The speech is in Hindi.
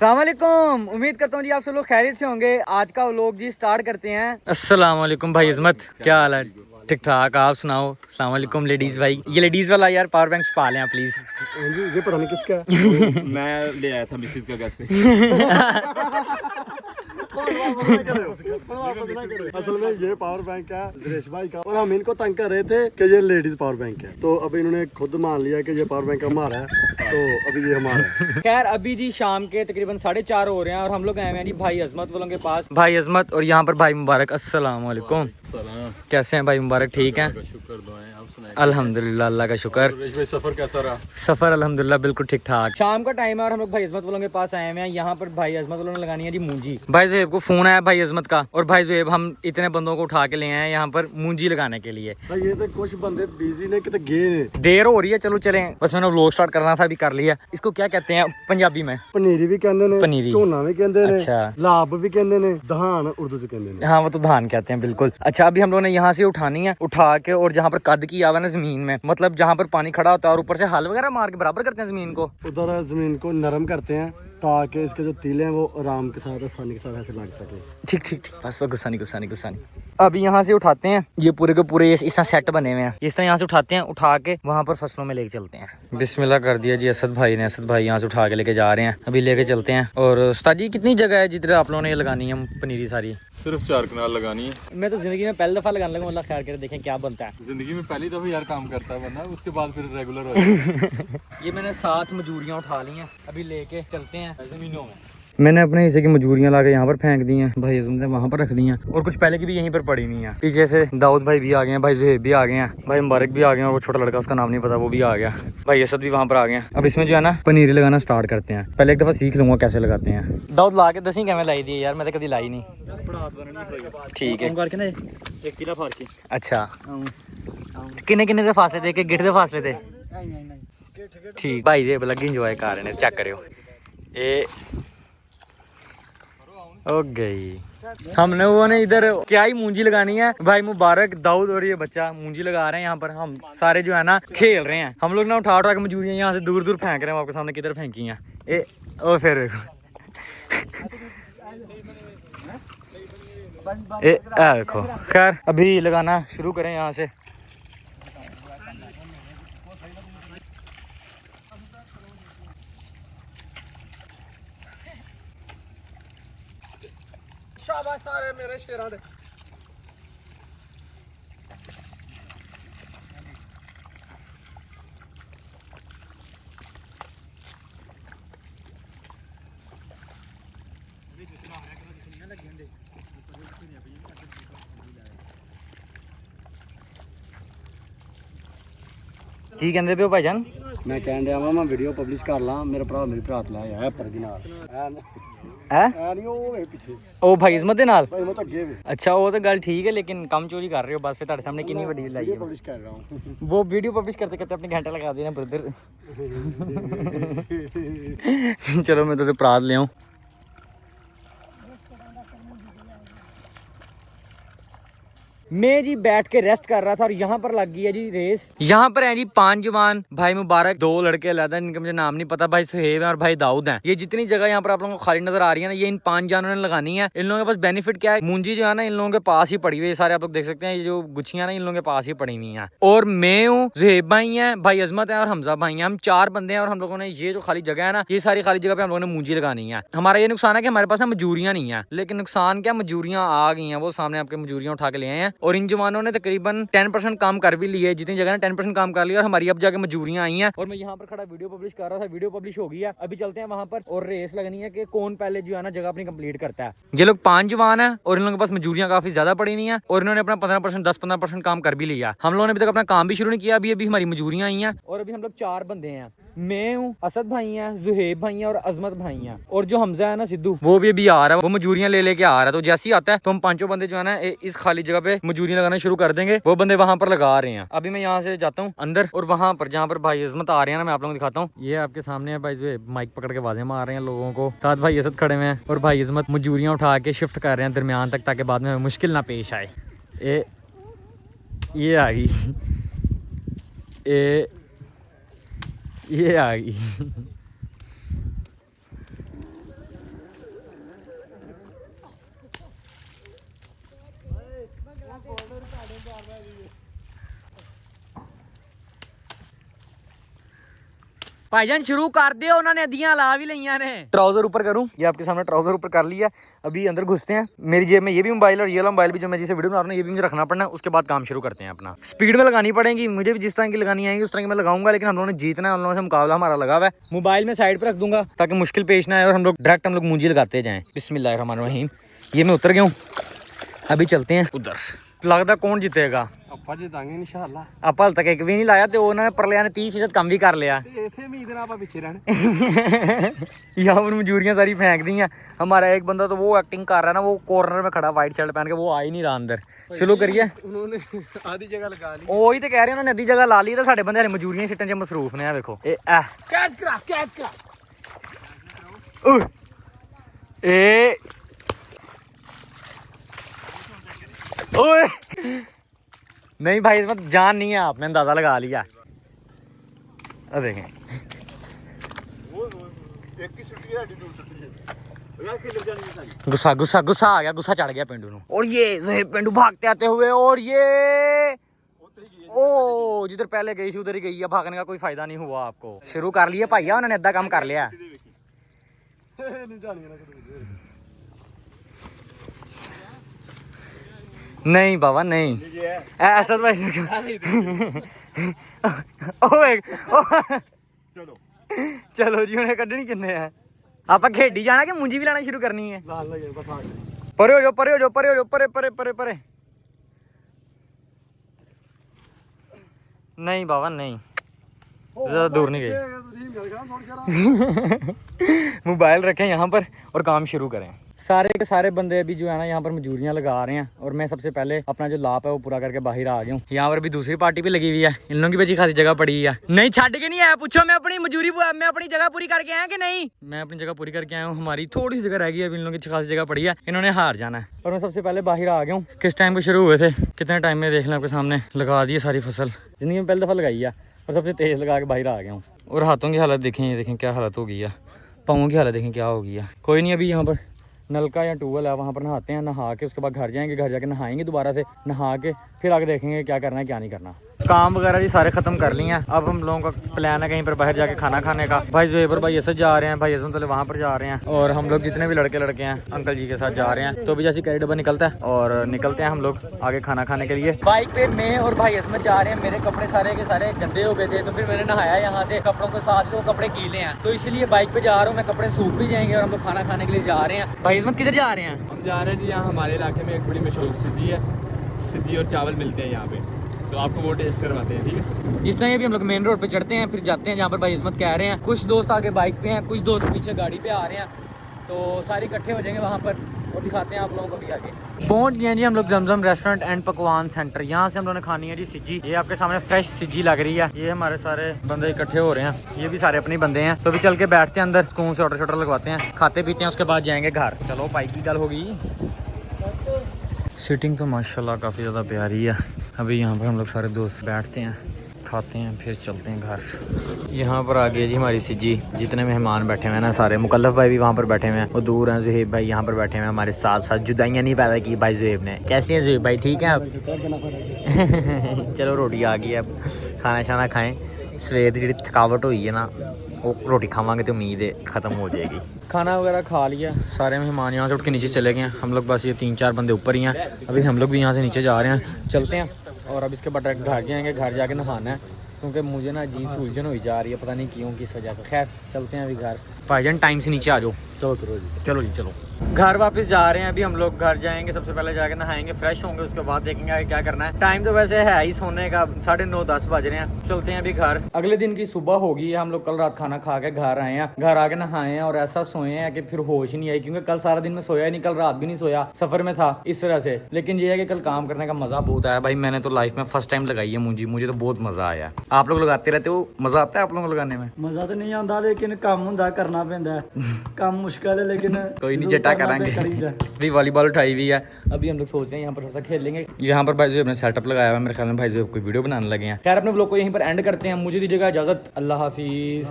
अस्सलाम वालेकुम। उम्मीद करता हूँ जी आप सब लोग खैरियत से होंगे। आज का व्लॉग जी स्टार्ट करते हैं। अस्सलाम वालेकुम भाई इज़्ज़त, क्या हाल है? ठीक ठाक, आप सुनाओ। अस्सलाम वालेकुम लेडीज़ भाई। ये लेडीज़ वाला यार पावर बैंक छुपा लें प्लीज़। ये पता नहीं किसका है। मैं ले आया था मिसिस का घर से। असल में ये पावर बैंक है सुरेश भाई का, और हम इनको तंग कर रहे थे कि ये लेडीज पावर बैंक है, तो अब इन्होंने खुद मान लिया कि ये पावर बैंक हमारा है, तो अभी ये हमारा है। खैर अभी जी शाम के तकरीबन 4:30 हो रहे हैं और हम लोग आए हैं जी भाई अजमत वालों के पास। भाई अजमत और यहाँ पर भाई मुबारक। अस्सलाम वालेकुम। कैसे हैं भाई मुबारक? ठीक हैं, अल्हम्दुलिल्लाह, अल्लाह का शुक्र। सफर कैसा रहा? सफर अल्हम्दुलिल्लाह बिल्कुल ठीक ठाक। शाम का टाइम है और हम लोग भाई अजमत वालों के पास आए हुए हैं। यहाँ पर भाई अजमत वालों ने लगानी है जी मूंजी। भाई ज़ुहैब को फोन आया भाई अजमत का, और भाई ज़ुहैब हम इतने बंदों को उठा के ले आए यहाँ पर मूंजी लगाने के लिए। भाई ये तो कुछ बंदे बिजी ने कितने गए ने। देर हो रही है, चलो चलें। बस मैंने व्लॉग स्टार्ट करना था, अभी कर लिया। इसको क्या कहते हैं पंजाबी में? पनीरी भी कहते ने, पनीरी, झोना भी कहते ने, अच्छा, लाभ भी कहते ने, धान उर्दू से कहते ने। हाँ वो तो धान कहते हैं बिल्कुल। अच्छा अभी हम लोगों ने यहाँ से उठानी है, उठा के और जहाँ पर कद की आवा ना जमीन में, मतलब जहाँ पर पानी खड़ा होता है और ऊपर से हल वगैरह मार के बराबर करते हैं जमीन को। उधर जमीन को नरम करते हैं ताकि इसके जो तीले हैं वो आराम के साथ आसानी के साथ ऐसे लग सके। ठीक ठीक ठीक, बस वो गुस्सा नहीं। अभी यहाँ से उठाते हैं, ये पूरे के पूरे इस तरह सेट बने हुए हैं, इस तरह यहाँ से उठाते हैं, उठा के वहाँ पर फसलों में लेके चलते हैं। बिस्मिल्लाह कर दिया जी असद भाई ने। असद भाई यहाँ से उठा के लेके जा रहे हैं, अभी लेके चलते हैं। और उस्ताद जी कितनी जगह है जिधर आप लोगों ने ये लगानी है पनीरी? सारी सिर्फ 4 कनाल लगानी है। मैं तो जिंदगी में पहली दफा लगाने लगा, मतलब खैर कर देखें क्या बनता है। जिंदगी में पहली दफा यार काम करता है बंदा, उसके बाद फिर रेगुलर हो जाता है। ये मैंने 7 मजूरियाँ उठा ली हैं, अभी लेके चलते हैं जमीनों में। मैंने अपने हिस्से की मजूरियाँ ला के यहाँ पर फेंक दी हैं, भाई अज़म ने वहाँ पर रख दी हैं, और कुछ पहले की भी यहीं पर पड़ी हुई हैं। पीछे से दाऊद भाई भी आ गए हैं, भाई ज़ुहैब भी आ गए हैं, भाई मुबारक भी आ गए हैं, और वो छोटा लड़का उसका नाम नहीं पता वो भी आ गया, भाई असद भी वहाँ पर आ गए हैं। अब इसमें जो है ना पनीरी लगाना स्टार्ट करते हैं। पहले एक दफ़ा सीख लूँगा कैसे लगाते हैं। दाऊद ला के दसी कैमें लाई दी यार, मैं तो कभी लाई नहीं। ठीक है करके ना एक तीला फाड़ के। अच्छा किन्ने किन्ने दे फासले थे? कि गिट दे फासले थे? ठीक भाई जे लगी इंजॉय कर रहे हैं, चेक करियो। ये हो गई। हमने वो ने इधर क्या ही मूंजी लगानी है। भाई मुबारक, दाऊद और ये बच्चा मूंजी लगा रहे हैं यहाँ पर। हम सारे जो है ना खेल रहे हैं। हम लोग ना उठा के मजूरियाँ यहाँ से दूर दूर फेंक रहे हैं। आपके सामने किधर फेंकी हैं ए, ओ फिर ए देखो। खैर अभी लगाना शुरू करें यहाँ से। शाबाश सारे मेरे शेरां दे। की कहते पे हो भाईजान? मैं कहन दिया मैं वीडियो पब्लिश कर ला, मेरा भरा मेरी भरा ला है पर के नाल है नहीं ओ वे पीछे ओ भाई इज़्ज़त दे नाल। भाई मैं तो अगे वे। अच्छा वो तो गल ठीक है, लेकिन कम चोरी कर रहे हो बस। फिर तुम्हारे सामने कितनी बड़ी लाई है। पब्लिश कर रहा हूं। वो वीडियो पब्लिश करते करते अपने घंटा लगा देना ब्रदर। चलो मैं तो प्रात ले आऊं। मैं जी बैठ के रेस्ट कर रहा था और यहाँ पर लग गई है जी रेस। यहाँ पर है जी 5 जवान, भाई मुबारक, 2 लड़के अलग, इनका मुझे नाम नहीं पता, भाई सुहेब है और भाई दाऊद है। ये जितनी जगह यहाँ पर आप लोगों को खाली नजर आ रही है ना, ये इन 5 जानों ने लगानी है। इन लोगों के पास बेनिफिट क्या है, मूंजी जो है ना इन लोगों के पास ही पड़ी हुई है। सारे आप लोग देख सकते हैं, ये जो गुच्छियां ना इन लोगों के पास ही पड़ी हुई है। और मैं हूँ, सुहेब भाई है, भाई अजमत है और हमजा भाई है। हम 4 बंदे हैं और हम लोगों ने ये जो खाली जगह है ना, ये सारी खाली जगह पे हम लोगों ने मूंजी लगानी है। हमारा ये नुकसान है कि हमारे पास ना मजूरियां नहीं है, लेकिन नुकसान क्या, मजूरियां आ गई हैं। वो सामने आपके मजूरियां उठा के ले आए हैं, और इन जवानों ने तकरीबन 10% काम कर भी लिए। जितनी जगह ना 10% काम कर लिया, और हमारी अब जाके मजूरियां आई हैं। और मैं यहाँ पर खड़ा वीडियो पब्लिश कर रहा था, वीडियो पब्लिश हो गई है। अभी चलते हैं वहां पर और रेस लगनी है कि कौन पहले जो है ना जगह अपनी कंप्लीट करता है। ये लोग 5 जवान है और इन लोगों के पास मजूरियां काफी ज्यादा पड़ी हुई हैं, और इन्होंने अपना 15% 10-15% काम कर भी लिया। हम लोगों ने अभी तक अपना काम भी शुरू नहीं किया। अभी हमारी मजूरियां आई हैं, और अभी हम लोग 4 बंदे हैं। मैं हूँ, असद भाई हैं, ज़ुहैब भाई हैं और अजमत भाई हैं, और जो हमजा है ना सिद्धू, वो भी अभी आ रहा है। वो मजूरियां ले लेके आ रहा है। तो जैसे ही आता है तो हम 5 बंदे जो है ना इस खाली जगह पे मजूरियां लगाना शुरू कर देंगे। वो बंदे वहां पर लगा रहे हैं। अभी मैं यहाँ से जाता हूँ अंदर, और वहां पर जहाँ पर भाई अजमत आ रहे हैं ना, मैं आप लोगों को दिखाता हूँ। ये आपके सामने है भाई ज़ुहैब, माइक पकड़ के आवाजें मार रहे हैं लोगों को। साथ भाई असद खड़े हुए हैं, और भाई अजमत मजूरियां उठा के शिफ्ट कर रहे हैं दरमियान तक, ताकि बाद में मुश्किल ना पेश आए। ये आ गई, ये आ गई। भाईजान शुरू कर दियो, उन्होंने अद्दियां ला भी लिया ने। ट्राउजर ऊपर करूं, ये आपके सामने ट्राउजर ऊपर कर लिया। अभी अंदर घुसते हैं। मेरी जेब में ये भी मोबाइल और ये वाला मोबाइल भी जो मैं जिसे वीडियो बना रहा हूँ ये भी मुझे रखना पड़ना है। उसके बाद काम शुरू करते हैं अपना। स्पीड में लगानी पड़ेगी, मुझे भी जिस तरह की लगानी आएगी उस तरह की मैं लगाऊंगा, लेकिन हम लोगों ने जीतना है, उन लोगों से मुकाबला हमारा लगा हुआ है। मोबाइल में साइड पर रख दूंगा ताकि मुश्किल पेश ना आए और हम लोग डायरेक्ट मुंजी लगाते जाएं। बिस्मिल्लाहिर्रहमानिर्रहीम। ये मैं उतर गया हूँ, अभी चलते हैं उधर। लगता कौन जीतेगा? ਆਪਾਂ ਜਿੱਤਾਂਗੇ ਇਨਸ਼ਾਅੱਲਾ। ਆਪਾਂ हाल तक एक भी नहीं लाया, तो उन्होंने परलिया ने 30% कम भी कर लिया। ऐसे उम्मीद ਨਾਲ ਆਪਾਂ ਪਿੱਛੇ ਰਹਿਣਾ। यहाँ पर मजूरियाँ सारी फेंक दी हैं। हमारा एक बंदा तो वो एक्टिंग कर रहा है ना, वो कॉर्नर में खड़ा व्हाइट शर्ट पहन के, वो आ ही नहीं रहा अंदर। चलो करिए, उन्होंने आधी जगह लगा ली। वही तो कह रहे हैं, उन्होंने आधी जगह ला ली। तो साडे बंदे मजूरियां सिट्टन च मसरूफ ने। देखो कैच करा। ए ओए नहीं भाई, इसमें जान नहीं है, आपने अंदाजा लगा लिया। देखें गुस्सा गुस्सा गुस्सा आ गया, गुस्सा चढ़ गया पेंडू नू। और ये पेंडू भागते आते हुए, और ये ओ जिधर पहले गई थी उधर ही गई है। भागने का कोई फायदा नहीं हुआ आपको। शुरू कर लिया भाइया, उन्होंने अद्धा काम कर लिया। नहीं बाबा नहीं, ऐसा भाई चलो जी, उन्हें कड्ढनी किन्ने है। आप खेडी जाना कि मुंजी भी लाना शुरू करनी है? परे हो जाओ, परे हो जाओ, परे हो जाओ, परे परे परे परे। नहीं बाबा नहीं, ज्यादा दूर नहीं गई। मोबाइल रखें यहाँ पर और काम शुरू करें। सारे के सारे बंदे अभी जो है ना यहाँ पर मजूरियाँ लगा रहे हैं, और मैं सबसे पहले अपना जो लाप है वो पूरा करके बाहर आ गया हूँ। यहाँ पर भी दूसरी पार्टी भी लगी हुई है, इन लोगों की भी अच्छी खासी जगह पड़ी है। नहीं छड़ के नहीं आया, पूछो मैं अपनी मजूरी, मैं अपनी जगह पूरी करके आया कि नहीं? मैं अपनी जगह पूरी करके आया हूँ। हमारी थोड़ी सी जगह रह गई है, इन लोगों की अच्छी खासी जगह पड़ी है, इन्होंने हार जाना है। और मैं सबसे पहले बाहर आ गया हूँ। किस टाइम पे शुरू हुए थे, कितने टाइम में देख लें आपके सामने। लगा दी सारी फसल, जिंदगी में पहली दफ़ा लगाई है, और सबसे तेज लगा के बाहर आ गया हूँ। और हाथों की हालत देखें, ये देखें क्या हालत हो गई है। पाँवों की हालत देखें क्या हो गई है। कोई नहीं, अभी यहाँ पर नलका या ट्यूबवेल है, वहाँ पर नहाते हैं। नहा के उसके बाद घर जाएंगे, घर जाके नहाएंगे दोबारा से। नहा के फिर आगे देखेंगे क्या करना है क्या नहीं करना। काम वगैरह भी सारे खत्म कर लिए हैं। अब हम लोगों का प्लान है कहीं पर बाहर जाके खाना खाने का। भाई ज़ुबैर भाई ऐसे जा रहे हैं, भाई ऐसे मतलब वहाँ पर जा रहे हैं, और हम लोग जितने भी लड़के हैं अंकल जी के साथ जा रहे हैं। तो अभी जैसे कैरी डब्बा निकलता है और निकलते हैं हम लोग आगे खाना खाने के लिए। बाइक पे मैं और भाई इसमें जा रहे हैं। मेरे कपड़े सारे के सारे गंदे हो गए थे, तो फिर मैंने नहाया यहाँ से कपड़ों के साथ, तो कपड़े गीले हैं, तो इसलिए बाइक पे जा रहा हूँ मैं। कपड़े सूख भी जाएंगे और हम लोग खाना खाने के लिए जा रहे हैं। भाई इसमें किधर जा रहे हैं? हम जा रहे हैं जी, यहाँ हमारे इलाके में एक बड़ी मशहूर सिद्धी है, सिद्धी और चावल मिलते हैं यहाँ पे, तो आपको वो टेस्ट करवाते हैं, ठीक है। जिस तरह भी हम लोग मेन रोड पे चढ़ते हैं, फिर जाते हैं जहाँ पर भाई इस्मत कह रहे हैं। कुछ दोस्त आगे बाइक पे हैं, कुछ दोस्त पीछे गाड़ी पे आ रहे हैं, तो सारे इकट्ठे हो जाएंगे वहाँ पर और दिखाते हैं आप लोगों को भी आगे। पहुँच गए जी हम लोग जमजम रेस्टोरेंट एंड पकवान सेंटर। यहाँ से हम लोगों ने खानी है जी सिज्जी। ये आपके सामने फ्रेश सिज्जी लग रही है। ये हमारे सारे बंदे इकट्ठे हो रहे हैं, ये भी सारे अपने बंदे हैं। तो भी चल के बैठते हैं अंदर, सुकून से ऑर्डर शॉर्डर लगवाते हैं, खाते पीते हैं, उसके बाद जाएंगे घर। चलो बाइक की गल होगी। सीटिंग तो माशाल्लाह काफ़ी ज़्यादा प्यारी है। अभी यहाँ पर हम लोग सारे दोस्त बैठते हैं, खाते हैं, फिर चलते हैं घर। यहाँ पर आ गई जी हमारी सिज्जी। जितने मेहमान बैठे हुए हैं ना सारे, मुकल्लफ भाई भी वहाँ पर बैठे हुए हैं, वो दूर हैं। ज़ुहैब भाई यहाँ पर बैठे हुए हैं हमारे साथ साथ। जुदाइयाँ नहीं पैदा की भाई ज़ुहैब ने। कैसे हैं ज़ुहैब भाई, ठीक है आप? चलो रोटी आ गई है, अब खाना शाना खाएँ। सवेर की जी थकावट हुई है ना, वो रोटी खावांगे तो उम्मीद है ख़त्म हो जाएगी। खाना वगैरह खा लिया, सारे मेहमान यहाँ से उठ के नीचे चले गए हैं। हम लोग बस ये 3-4 बंदे ऊपर ही हैं। अभी हम लोग भी यहाँ से नीचे जा रहे हैं, चलते हैं। और अब इसके बाद डायरेक्ट घर जाएंगे, घर जाके नहाना है, क्योंकि मुझे ना अजीब सी उलझन हुई जा रही है, पता नहीं क्यों, किस वजह से। खैर चलते हैं अभी घर। भाईजान टाइम से नीचे आ जाओ। चलो जी, चलो जी चलो। घर वापस जा रहे हैं अभी हम लोग। घर जाएंगे, सबसे पहले जाके नहाएंगे, फ्रेश होंगे, उसके बाद देखेंगे आगे क्या करना है। टाइम तो वैसे है ही सोने का, 9:30-10 बज रहे हैं। चलते हैं अभी घर। अगले दिन की सुबह होगी है, हम लोग कल रात खाना खा के घर आए हैं। घर आके नहाए हैं और ऐसा सोए हैं कि फिर होश ही नहीं आई, क्योंकि कल सारा दिन में सोया ही नहीं, कल रात भी नहीं सोया, सफर में था इस वजह से। लेकिन ये है कि कल काम करने का मजा बहुत आया भाई। मैंने तो लाइफ में फर्स्ट टाइम लगाई है मुंजी, मुझे तो बहुत मजा आया। आप लोग लगाते रहते हो, मजा आता है आप लोगों को लगाने में? मजा तो नहीं आता, लेकिन काम होंदा करना पैंदा है। काम मुश्किल है, लेकिन कोई नहीं, जटा करेंगे। अभी वॉलीबॉल उठाई हुई है, अभी हम लोग सोच रहे हैं यहाँ पर थोड़ा सा खेलेंगे। यहाँ पर भाई जो अपने सेटअप लगाया हुआ है, मेरे ख्याल में भाई जो कोई वीडियो बनाने लगे हैं। खैर अपने ब्लॉग को यहीं पर एंड करते हैं। मुझे दीजिएगा इजाजत, अल्लाह हाफिज।